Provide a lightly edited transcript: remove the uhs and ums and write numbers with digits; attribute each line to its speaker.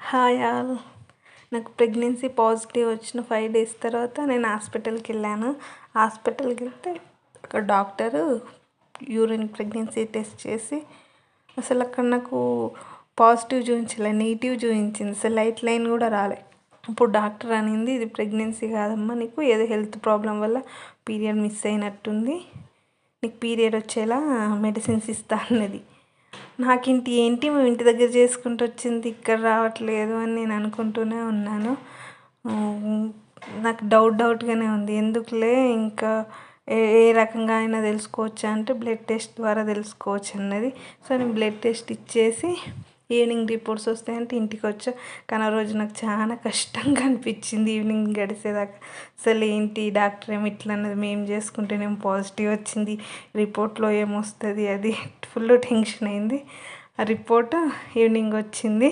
Speaker 1: Hi all. నాకు pregnancy positive వచ్చిన 5 days తర్వాత నేను హాస్పిటల్కి వెళ్ళాను. హాస్పిటల్కి వెళ్తే అక్కడ డాక్టరు యూరిన్ ప్రెగ్నెన్సీ టెస్ట్ చేసి అసలు అక్కడ నాకు పాజిటివ్ చూపించలే, నెగిటివ్ చూపించింది. అసలు లైట్ లైన్ కూడా రాలే. అప్పుడు డాక్టర్ అనింది, ఇది ప్రెగ్నెన్సీ కాదమ్మా, నీకు ఏదో హెల్త్ ప్రాబ్లం వల్ల పీరియడ్ మిస్ అయినట్టుంది, నీకు పీరియడ్ వచ్చేలా మెడిసిన్స్ ఇస్తా అన్నది. నాకింటి ఏంటి మేము ఇంటి దగ్గర చేసుకుంటూ వచ్చింది ఇక్కడ రావట్లేదు అని నేను అనుకుంటూనే ఉన్నాను. నాకు డౌట్గానే ఉంది. ఎందుకులే ఇంకా ఏ రకంగా అయినా తెలుసుకోవచ్చా అంటే బ్లడ్ టెస్ట్ ద్వారా తెలుసుకోవచ్చు అన్నది. సో నేను బ్లడ్ టెస్ట్ ఇచ్చేసి ఈవినింగ్ రిపోర్ట్స్ వస్తాయంటే ఇంటికి వచ్చా. కానీ ఆ రోజు నాకు చాలా కష్టంగా అనిపించింది ఈవినింగ్ గడిచేదాకా. అసలు ఏంటి డాక్టర్ ఏమి ఇట్లా అన్నది, మేము చేసుకుంటేనేమో పాజిటివ్ వచ్చింది, రిపోర్ట్లో ఏమొస్తుంది అది ఫుల్ టెన్షన్ అయింది. ఆ రిపోర్ట్ ఈవినింగ్ వచ్చింది.